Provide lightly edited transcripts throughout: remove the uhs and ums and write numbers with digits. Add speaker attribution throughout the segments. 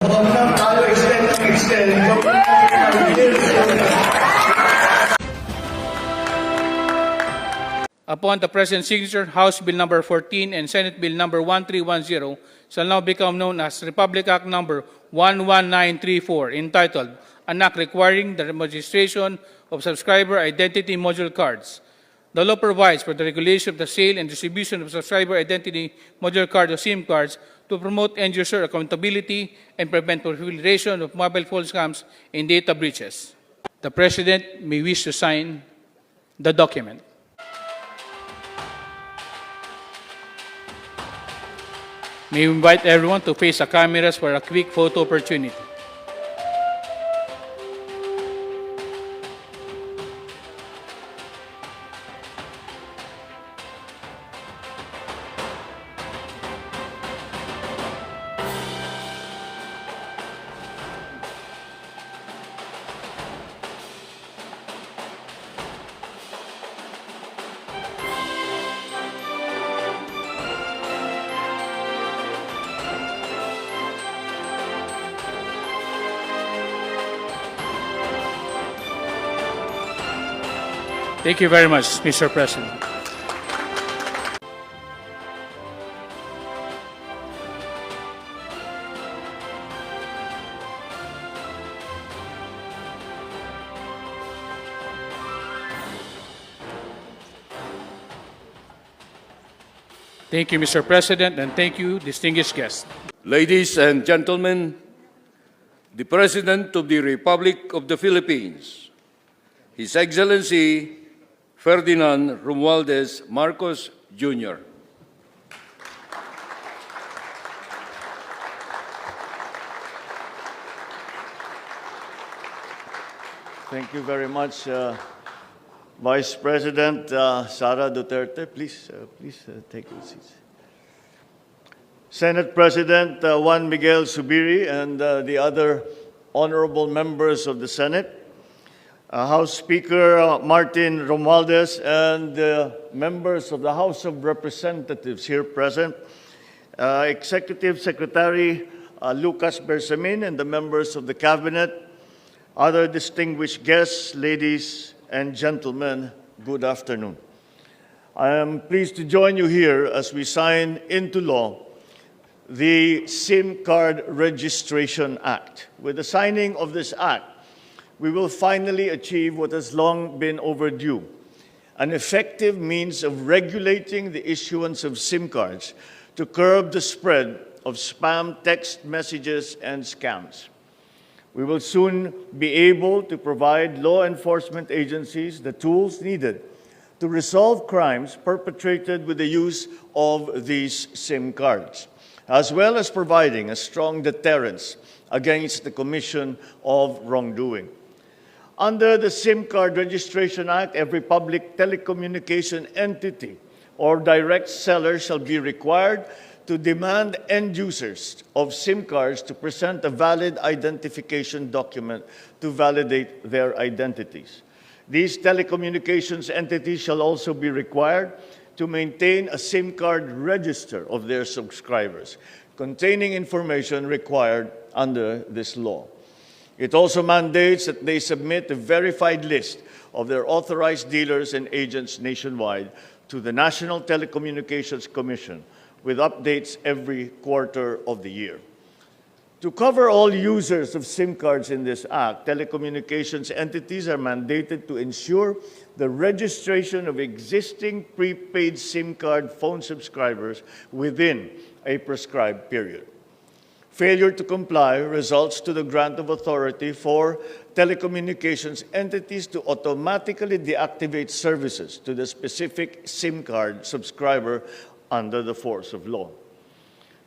Speaker 1: Huwag na tayo extend.
Speaker 2: Upon the President's signature, House Bill Number 14 and Senate Bill Number 1310 shall now become known as Republic Act Number 11934, entitled An Act Requiring the Registration of Subscriber Identity Module Cards. The law provides for the regulation of the sale and distribution of subscriber identity module cards or SIM cards to promote end-user accountability and prevent proliferation of mobile phone scams and data breaches. The President may wish to sign the document. May we invite everyone to face the cameras for a quick photo opportunity. Thank you very much, Mr. President. Thank you, Mr. President, and thank you, distinguished guests.
Speaker 3: Ladies and gentlemen, the President of the Republic of the Philippines, His Excellency Ferdinand Romualdez Marcos, Jr.
Speaker 4: Thank you very much, Vice President Sara Duterte. Please take your seats. Senate President Juan Miguel Zubiri and the other honorable members of the Senate, House Speaker Martin Romualdez, and members of the House of Representatives here present, Executive Secretary Lucas Bersamin, and the members of the Cabinet, other distinguished guests, ladies and gentlemen, good afternoon. I am pleased to join you here as we sign into law the SIM Card Registration Act. With the signing of this act, we will finally achieve what has long been overdue, an effective means of regulating the issuance of SIM cards to curb the spread of spam text messages and scams. We will soon be able to provide law enforcement agencies the tools needed to resolve crimes perpetrated with the use of these SIM cards, as well as providing a strong deterrence against the commission of wrongdoing. Under the SIM Card Registration Act, every public telecommunication entity or direct seller shall be required to demand end users of SIM cards to present a valid identification document to validate their identities. These telecommunications entities shall also be required to maintain a SIM card register of their subscribers, containing information required under this law. It also mandates that they submit a verified list of their authorized dealers and agents nationwide to the National Telecommunications Commission, with updates every quarter of the year. To cover all users of SIM cards in this act, telecommunications entities are mandated to ensure the registration of existing prepaid SIM card phone subscribers within a prescribed period. Failure to comply results to the grant of authority for telecommunications entities to automatically deactivate services to the specific SIM card subscriber under the force of law.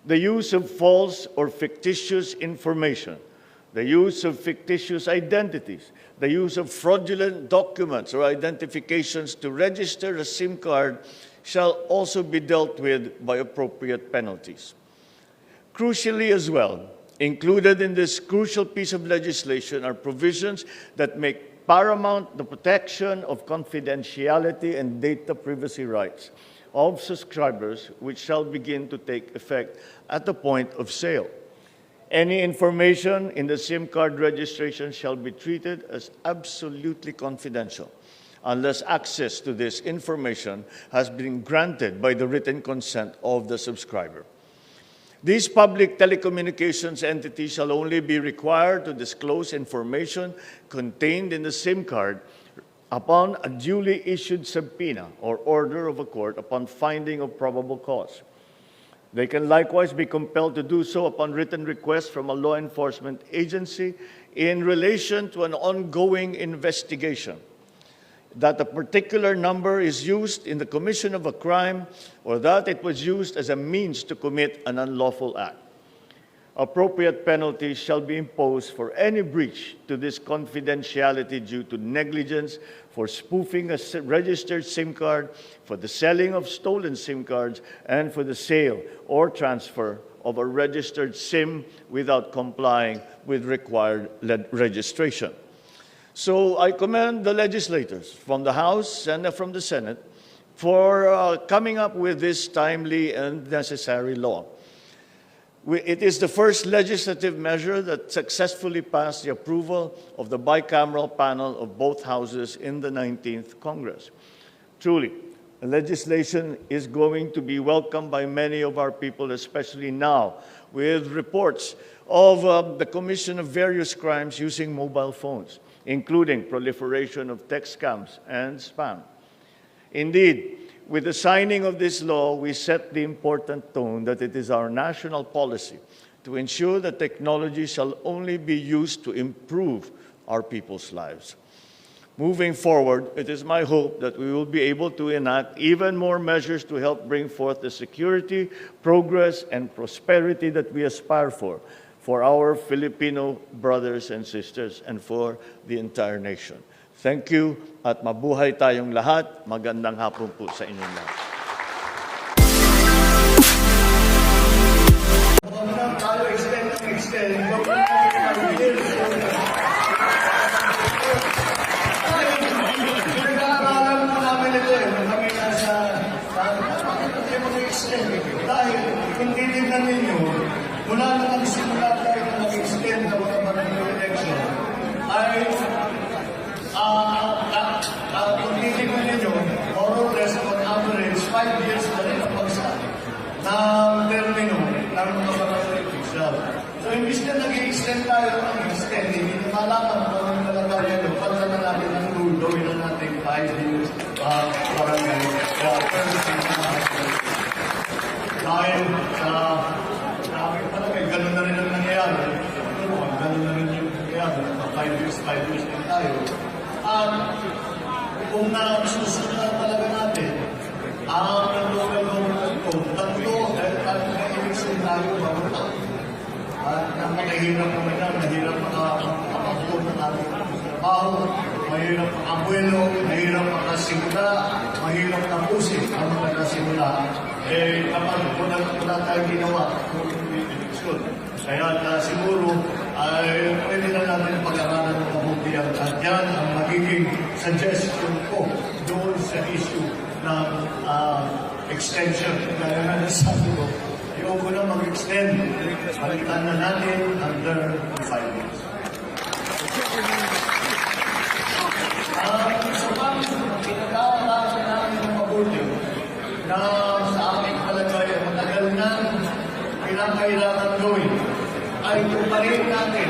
Speaker 4: The use of false or fictitious information, the use of fictitious identities, the use of fraudulent documents or identifications to register a SIM card shall also be dealt with by appropriate penalties. Crucially as well, included in this crucial piece of legislation are provisions that make paramount the protection of confidentiality and data privacy rights of subscribers, which shall begin to take effect at the point of sale. Any information in the SIM card registration shall be treated as absolutely confidential unless access to this information has been granted by the written consent of the subscriber. These public telecommunications entities shall only be required to disclose information contained in the SIM card upon a duly issued subpoena or order of a court upon finding of probable cause. They can likewise be compelled to do so upon written request from a law enforcement agency in relation to an ongoing investigation, that a particular number is used in the commission of a crime or that it was used as a means to commit an unlawful act. Appropriate penalties shall be imposed for any breach to this confidentiality due to negligence, for spoofing a registered SIM card, for the selling of stolen SIM cards, and for the sale or transfer of a registered SIM without complying with required registration. So I commend the legislators from the House and from the Senate for coming up with this timely and necessary law. It is the first legislative measure that successfully passed the approval of the bicameral panel of both houses in the 19th Congress. Truly, the legislation is going to be welcomed by many of our people, especially now, with reports of the commission of various crimes using mobile phones, including proliferation of text scams and spam. Indeed, with the signing of this law, we set the important tone that it is our national policy to ensure that technology shall only be used to improve our people's lives. Moving forward, it is my hope that we will be able to enact even more measures to help bring forth the security, progress, and prosperity that we aspire for our Filipino brothers and sisters, and for the entire nation. Thank you at mabuhay tayong lahat. Magandang hapon po sa inyong lahat.
Speaker 1: Tayo extend. Pinag-aaralan po namin ito kami nasa bakit tayo mag-extend? Dahil kung titignan ninyo, mula na nagsimula tayo na mag-extend ng mga barangay election, ay kung titignan ninyo, more or less on average, 5 years na rin ang pagsak ng termino ng mga barangay official. So, imbis na nag-extend tayo ng extend, hindi na malaman kung ano nalalagay nyo. Pagka na natin ang rule, gawin na natin 5 years barangay. Dahil sa aking palagay, gano'n na rin ang nangyayari. Gano'n na rin yung nangyayari. 5 years din tayo. At kung nasusunod talaga natin, ang local government ko, tatlo, dahil tayo na-election tayo, bago at napakahirap naman yan, mahirap makapagod ng ating trabaho, mahirap makabuelo, mahirap makasimula, mahirap tapusin ang makasimula. Kapag wala tayong ginawa kung may eleksyon. Kaya siguro ay pwede na natin pag-aralan ng mabuti at yan ang magiging suggestion ko doon sa issue ng extension. Kaya nga nasabi ko, ayoko na mag-extend. Palitan na natin under 5 years. Sa pang pinag-aaralan namin ng mabuti na sa aking palagay matagal na pinakailangan gawin ay tuparin natin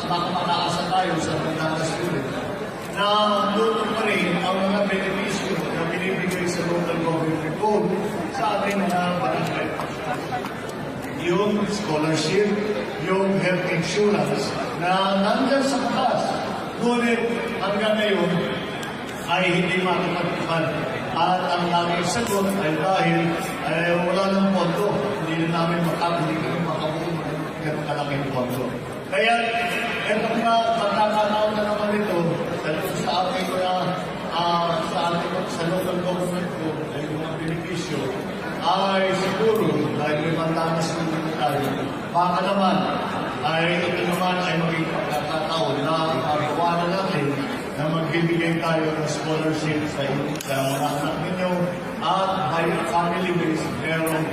Speaker 1: makaasa tayo sa pagkakas ulit na luto pa rin ang mga benepisyo na binibigay sa local government code sa ating mga barangay. Yung scholarship, yung health insurance na nandyan sa batas. Ngunit hanggang ngayon ay hindi matupad. At ang aming sagot ay dahil wala ng pondo. Hindi na namin makabuo ng kalaking pondo. Kaya, etong pagkakataon na naman ito, sa ating sa local government ko, ay mga benepisyo, ay siguro, dahil may mandanas ng tayo, baka naman, ay ito naman ay maging pagkakataon na pagawa na natin na magbibigay tayo ng scholarship sa mga anak ninyo at by family base, merong